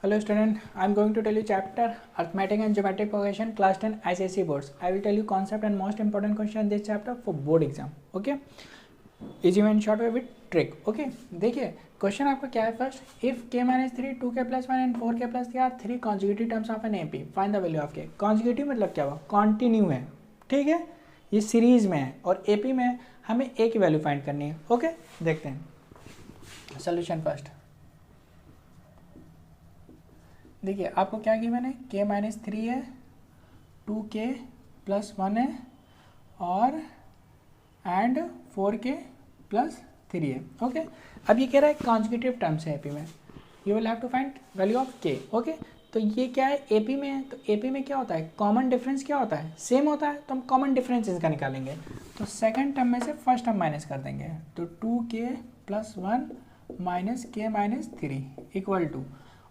Hello student, I am going to tell you chapter Arithmetic and Geometric Progression class 10 ICSE boards. I will tell you concept and most important question in this chapter for board exam. Okay? Easy and short way with trick. Okay? देखिए question आपका क्या है first if k minus 3 2k plus 1 and 4k plus 3 are 3 consecutive terms of an AP find the value of k. consecutive मतलब क्या हुआ continue है, ठीक है, ये सीरीज में है और AP में हमें a की वैल्यू फाइंड करनी है. ओके देखते हैं सोल्यूशन फर्स्ट. देखिए आपको क्या गिवन है k माइनस 3 है 2k प्लस 1 है और एंड 4k प्लस 3 है. ओके अब ये कह रहा है कॉन्जिक्यूटिव टर्म्स है एपी में, you will have to find value of k. Okay तो ये क्या है एपी में है, तो एपी में क्या होता है कॉमन डिफरेंस क्या होता है सेम होता है, तो हम कॉमन डिफरेंस इसका निकालेंगे. तो सेकंड टर्म में से फर्स्ट टर्म माइनस कर देंगे, तो 2k plus 1 minus k minus 3 equal to,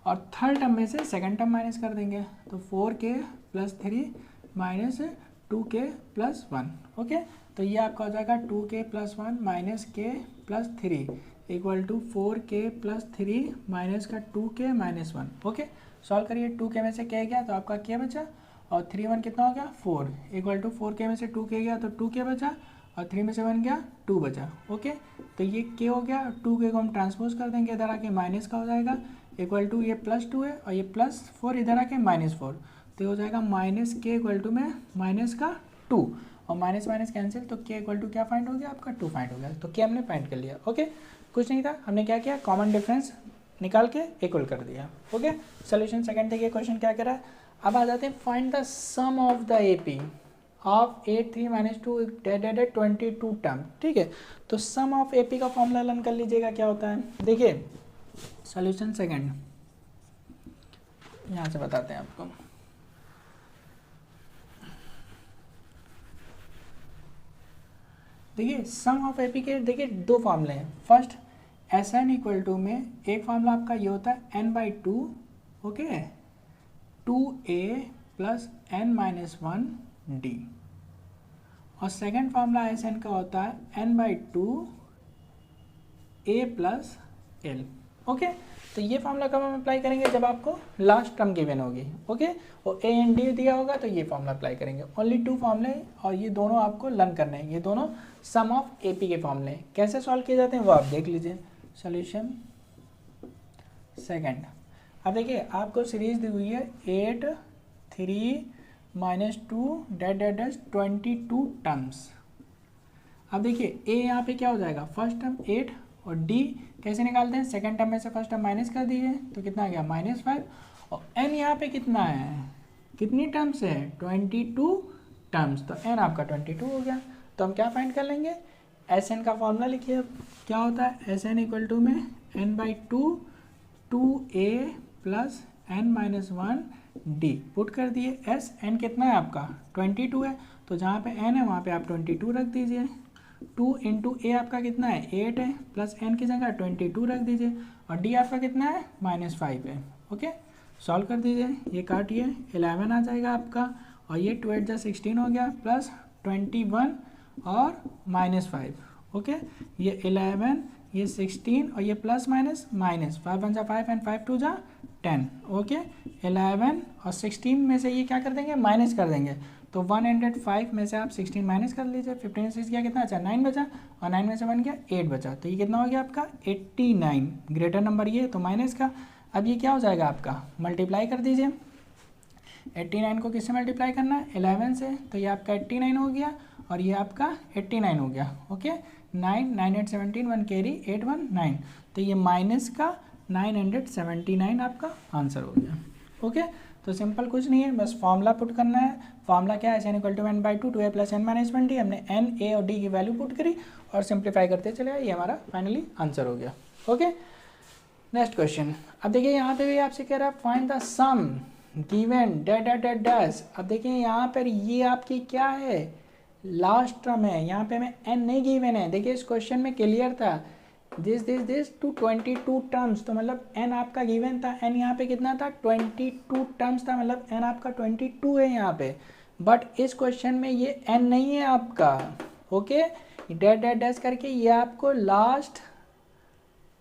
और थर्ड टर्म में से सेकंड टर्म माइनस कर देंगे, तो 4k plus 3 minus 2k plus 1. Okay तो ये आपका हो जाएगा 2k plus 1 minus k plus 3 equal to 4k plus 3 minus का 2k माइनस 1. ओके सॉल्व करिए, 2k में से k गया तो आपका k बचा और 3 1 कितना हो गया 4 इक्वल टू 4k में से 2k गया तो 2k बचा और 3 में से 1 गया 2 बचा. ओके तो ये k हो गया, 2k को हम ट्रांसपोज कर देंगे, इधर आके माइनस का हो जाएगा इक्वल टू ये प्लस 2 है और ये प्लस 4 इधर आके माइनस 4, तो ये हो जाएगा माइनस k इक्वल टू में माइनस का 2 और माइनस माइनस कैंसिल, तो k इक्वल टू क्या फाइंड हो गया आपका 2 फाइंड हो गया. तो k हमने फाइंड कर लिया. ओके कुछ नहीं था, हमने क्या किया कॉमन डिफरेंस निकाल के इक्वल कर दिया. ओके सोल्यूशन सेकंड देखिए क्वेश्चन क्या कह रहा है. अब आ जाते हैं find the sum of the AP of 8 3 माइनस 2 22 टर्म. ठीक है तो सम ऑफ एपी का फॉर्मूला लर्न कर लीजिएगा क्या होता है. देखिए सॉल्यूशन सेकंड यहाँ से बताते हैं आपको. देखिए सम ऑफ एपी के देखिए दो फॉर्मूले हैं. First S N equal to में एक फॉर्मूला आपका ये होता है n by 2 okay 2a plus n minus 1 D, और सेकेंड फॉर्मूला एस एन का होता है n by 2 a plus L. Okay तो ये फॉर्मूला कब हम अप्लाई करेंगे जब आपको लास्ट टर्म गिवन होगी. ओके और ए एंड डी दिया होगा तो ये फॉर्मूला अप्लाई करेंगे. ओनली 2 फॉर्मूले और ये दोनों आपको लर्न करने हैं, ये दोनों सम ऑफ एपी के फॉर्मूले. कैसे सॉल्व किए जाते हैं वो आप देख लीजिए. सॉल्यूशन सेकंड, अब देखिए आपको सीरीज दी हुई है 8 3 माइनस 2 डेट 22 टर्म्स. अब देखिए ए यहाँ पे क्या हो जाएगा फर्स्ट टर्म 8 और डी कैसे निकालते हैं सेकंड टर्म में से फर्स्ट टर्म माइनस कर दीजिए तो कितना आ गया -5 और एन यहाँ पे कितना है कितनी टर्म्स है 22 टर्म्स, तो एन आपका 22 हो गया. तो हम क्या फाइंड कर लेंगे एस एन का फॉर्मूला लिखिए क्या होता है एस एन इक्वल टू में n by 2 2a plus n minus 1 D put कर दिए. एस एन कितना है आपका 22 है तो जहाँ पे n है वहाँ पे आप 22 रख दीजिए. 2 इंटू ए आपका कितना है 8 है प्लस n की जगह 22 रख दीजिए और d आपका कितना है -5 है. ओके सॉल्व कर दीजिए, ये काटिए 11 आ जाएगा आपका और ये 2 8 16 हो गया प्लस 21 और -5. ओके ये 11 ये 16 और ये प्लस माइनस 5 1 5 एंड 5 2 10. ओके 11 और 16 में से ये क्या कर देंगे माइनस कर देंगे, तो 105 में से आप 16 माइनस कर लीजिए. 15 6 गया कितना अच्छा 9 बचा और 9 में से 1 गया 8 बचा, तो ये कितना हो गया आपका 89. ग्रेटर नंबर ये तो माइनस का. अब ये क्या हो जाएगा आपका मल्टीप्लाई कर दीजिए. 89 को किससे मल्टीप्लाई करना है 11 से, तो ये आपका 89 हो गया और ये आपका 89 हो गया. ओके 9 9 8 17 1 कैरी 8 1 9, तो ये माइनस का 979 आपका आंसर हो गया. ओके तो सिंपल कुछ नहीं है, बस फॉर्मूला पुट करना है. फॉर्मूला क्या है S N equal to N by 2 2a plus n minus 1 D. हमने n a और d की वैल्यू पुट करी और सिंप्लीफाई करते चले आए, ये हमारा फाइनली आंसर हो गया. Okay next question. अब देखिए यहाँ पे भी आपसे कह रहा है find the sum given date dash. अब देखिए यहाँ पर ये आपकी क्या है लास्ट टर्म है, यहाँ पे हमें n नहीं गिवन है. देखिए इस क्वेश्चन में क्लियर था दिस टू 22 टर्म्स, तो मतलब n आपका गिवन था. n यहाँ पे कितना था 22 टर्म्स था, मतलब n आपका 22 है यहाँ पे. बट इस क्वेश्चन में ये n नहीं है आपका. ओके डेट डैश करके ये आपको लास्ट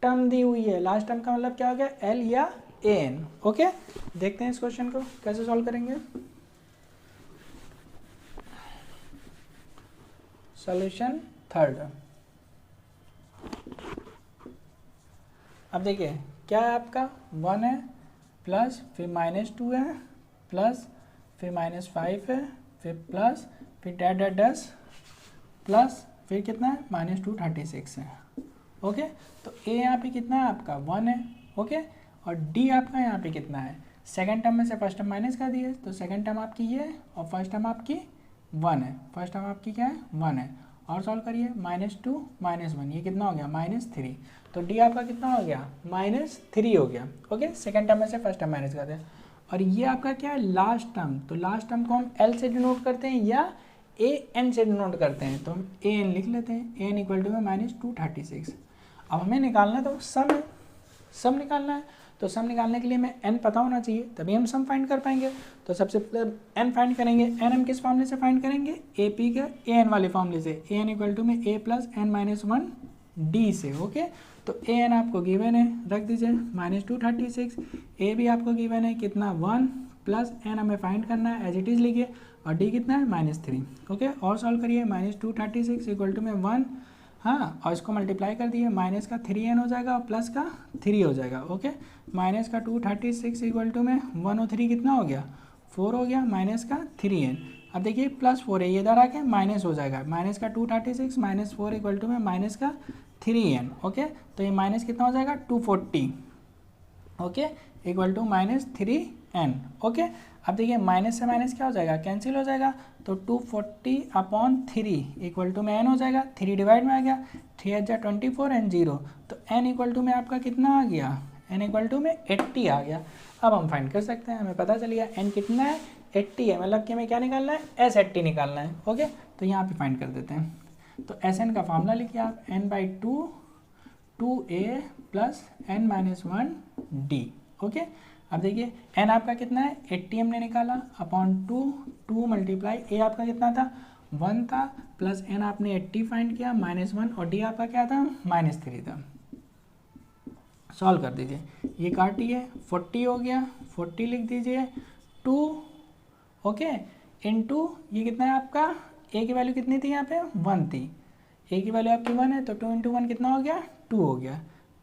टर्म दी हुई है. लास्ट टर्म का मतलब क्या हो गया एल या ए एन। ओके, देखते हैं इस क्वेश्चन को कैसे सॉल्व करेंगे। Solution third. अब देखिए क्या है आपका 1 है प्लस फिर -2 है प्लस फिर -5 है फिर प्लस फिर -10 प्लस फिर कितना है -236 है। ओके, तो ए यहाँ पे कितना है आपका 1 है। ओके, और डी आपका यहाँ पे कितना है, सेकंड टर्म में से फर्स्ट टर्म माइनस कर दिए तो सेकंड टर्म आपकी ये है और फर्स्ट टर्म आपकी 1 है। फर्स्ट टर्म आपकी क्या है 1 है। और सॉल्व करिए -2 -1 ये कितना हो गया -3। तो डी आपका कितना हो गया -3 हो गया। ओके, सेकंड टर्म में से फर्स्ट टर्म माइनस करते हैं। और ये आपका क्या है लास्ट टर्म, तो लास्ट टर्म को हम एल से डिनोट करते हैं या ए एन से डिनोट करते हैं, तो हम ए एन लिख लेते हैं। ए एन इक्वल टू में -236। अब हमें निकालना तो सम है, सम निकालना है, तो सम निकालने के लिए हमें एन पता होना चाहिए तभी हम सम फाइंड कर पाएंगे। तो सबसे पहले एन फाइंड करेंगे। एन हम किस फॉर्मूले से फाइंड करेंगे, ए पी के ए एन वाले फॉर्मूले से। ए एन इक्वल टू में ए प्लस एन माइनस 1 डी से। ओके, तो ए एन आपको गिवन है, रख दीजिए -236। ए भी आपको गिवन है कितना 1 प्लस एन हमें फाइंड करना है, एज इट इज़ लिखिए। और डी कितना है -3। ओके, और सॉल्व करिए -236 इक्वल टू में 1, हाँ, और इसको मल्टीप्लाई कर दिए, माइनस का 3n हो जाएगा और प्लस का 3 हो जाएगा। ओके, माइनस का 236 इक्वल टू में 1 और 3 कितना हो गया 4 हो गया, माइनस का 3n। अब देखिए +4 है, ये इधर आके माइनस हो जाएगा, माइनस का 236 माइनस 4 इक्वल टू में माइनस का 3n। ओके, तो ये माइनस कितना हो जाएगा 240। Okay, equal to -3n। Okay, अब देखिए माइनस से माइनस क्या हो जाएगा, कैंसिल हो जाएगा, तो 240/3 इक्वल टू में n हो जाएगा, 3 डिवाइड में आ गया, 3 × 24 एंड 0, तो n इक्वल टू में आपका कितना आ गया, n इक्वल टू में 80 आ गया। अब हम फाइंड कर सकते हैं, हमें पता चल गया n कितना है 80 है, मतलब कि हमें क्या निकालना है S80 निकालना है। ओके, तो यहाँ पे फाइंड कर देते हैं। तो Sn का फॉर्मूला लिखिए आप, n/2 2a plus n-1d। Okay, अब देखिए n आपका कितना है 80 हमने निकाला अपॉन 2 मल्टीप्लाई a आपका कितना था 1 था प्लस n आपने 80 फाइंड किया -1 और d आपका क्या था -3 था। सॉल्व कर दीजिए, ये काटिए 40 हो गया, 40 लिख दीजिए 2। ओके, इनटू ये कितना है आपका, a की वैल्यू कितनी थी यहाँ पे 1 थी, a की वैल्यू आपकी 1 है, तो 2 × 1 कितना हो गया 2 हो गया,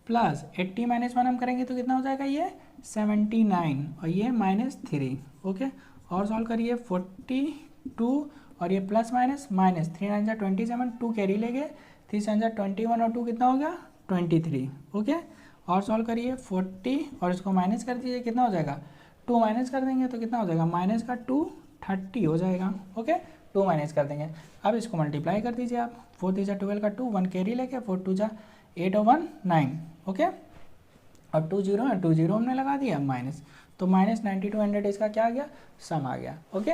प्लस 80 -1 हम करेंगे तो कितना हो जाएगा ये 79 और ये -3। ओके, और सॉल्व करिए 42 और ये प्लस माइनस -3 × 27 2 कैरी लेंगे, 3 × 21 और 2 कितना हो गया 23। ओके, और सॉल्व करिए 40 और इसको माइनस कर दीजिए, कितना हो जाएगा 2 माइनस कर देंगे तो कितना हो जाएगा माइनस का 2 30 हो जाएगा। ओके, 2 माइनस कर देंगे, अब इसको मल्टीप्लाई कर दीजिए आप, 4 × 12 का 2 1 कैरी लेके 4 2 8 और 1 9। ओके, और 2 0 है, 2 0 हमने लगा दिया माइनस, तो -92 इसका क्या आ गया सम आ गया। ओके,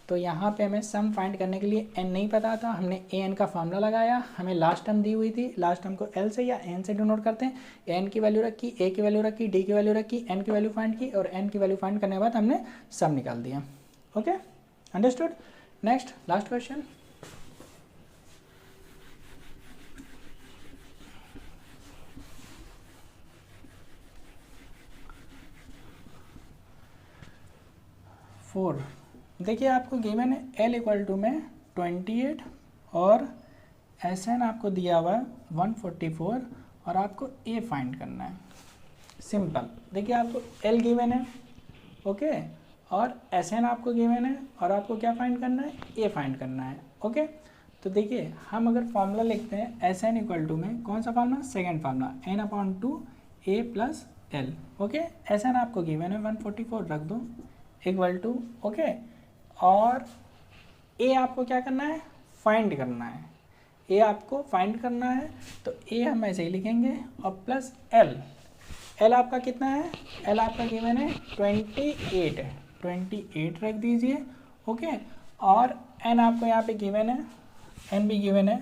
तो यहाँ पे हमें सम फाइंड करने के लिए n नहीं पता था, हमने ए एन का फॉर्मूला लगाया, हमें लास्ट टर्म दी हुई थी, लास्ट टर्म को l से या n से डिनोट करते हैं। n की वैल्यू रखी, a की वैल्यू रखी, d की वैल्यू रखी, n की वैल्यू फाइंड की और n की वैल्यू फाइंड करने के बाद हमने सम निकाल दिया। Okay, understood. Next last question, देखिए आपको गिवन है L इक्वल टू में 28 और SN आपको दिया हुआ है 144 और आपको A फाइंड करना है। सिंपल, देखिए आपको L गिवन है, ओके, और SN आपको गिवन है और आपको क्या फाइंड करना है A फाइंड करना है। ओके, तो देखिए हम अगर फॉर्मूला लिखते हैं SN इक्वल टू में कौन सा formula, second formula n/2 A plus L। Okay, SN आपको गिवन है 144 रख दो इक्वल टू, ओके, और ए आपको क्या करना है फाइंड करना है, ए आपको फाइंड करना है, तो ए हम ऐसे ही लिखेंगे और प्लस एल, एल आपका कितना है, एल आपका गिवन है 28 है, 28 रख दीजिए। ओके, और एन आपको यहाँ पे गिवन है, एन भी गिवन है,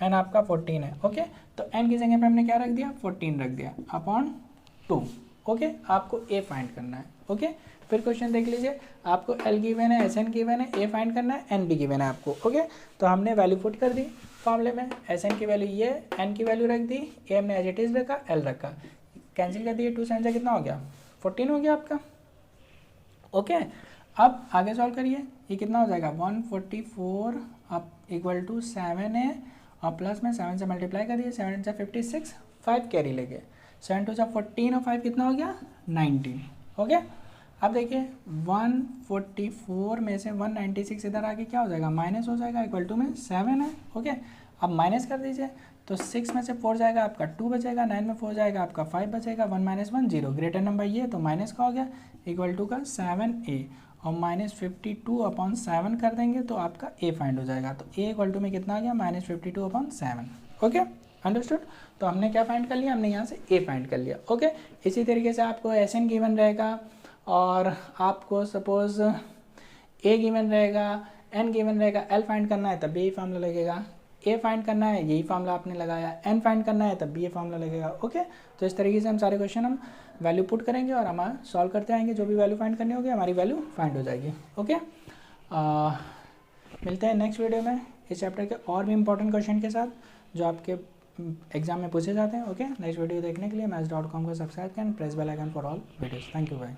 एन आपका 14 है। ओके, तो एन की जगह पे हमने क्या रख दिया 14 रख दिया अपॉन 2। ओके, आपको ए फाइंड करना है। ओके, फिर क्वेश्चन देख लीजिए, आपको एल गिवन है, एस एन गिवन है, ए फाइंड करना है, एन भी गिवन है आपको। ओके, तो हमने वैल्यू पुट कर दी फॉर्मूले में, एस एन की वैल्यू ये, एन की वैल्यू रख दी, ए हमने एज इट इज रखा, एल रखा, कैंसिल कर दिए, 2 से कितना हो गया 14 हो गया आपका। ओके, अब आगे सॉल्व करिए, ये कितना हो जाएगा 144 अब इक्वल टू 7a और प्लस में 7 से मल्टीप्लाई कर दिए, 7 से 56, 5 कैरी लेके 7 टू जा 14 और 5 कितना हो गया 19। ओके, अब देखिए 144 में से 196 इधर आके क्या हो जाएगा माइनस हो जाएगा, इक्वल टू में 7 है। ओके, अब माइनस कर दीजिए तो 6 में से 4 जाएगा आपका 2 बचेगा, 9 में 4 जाएगा आपका 5 बचेगा, 1 माइनस 1 0, ग्रेटर नंबर ये तो माइनस का हो गया, इक्वल टू का 7a और -52/7 कर देंगे तो आपका a फाइंड हो जाएगा। तो a इक्वल टू में कितना आ गया -52/7। Okay, understood. तो हमने क्या फाइंड कर लिया, हमने यहाँ से a फाइंड कर लिया। ओके, इसी तरीके से आपको SN गिवन रहेगा और आपको सपोज a गिवन रहेगा, n गिवन रहेगा, l फाइंड करना है तब भी यही फार्मूला लगेगा, a फाइंड करना है यही फार्मूला आपने लगाया, n फाइंड करना है तब भी ये फार्मूला लगेगा। ओके, तो इस तरीके से हम सारे क्वेश्चन हम वैल्यू पुट करेंगे और हम सॉल्व करते आएंगे, जो भी वैल्यू फाइंड करनी होगी हमारी वैल्यू फाइंड हो जाएगी। ओके, मिलते हैं नेक्स्ट वीडियो में इस चैप्टर के और भी इंपॉर्टेंट क्वेश्चन के साथ जो आपके एग्जाम में पूछे जाते हैं। ओके, नेक्स्ट वीडियो देखने के लिए maths.com को सब्सक्राइब करें, press bell icon for all videos. Thank you भाई।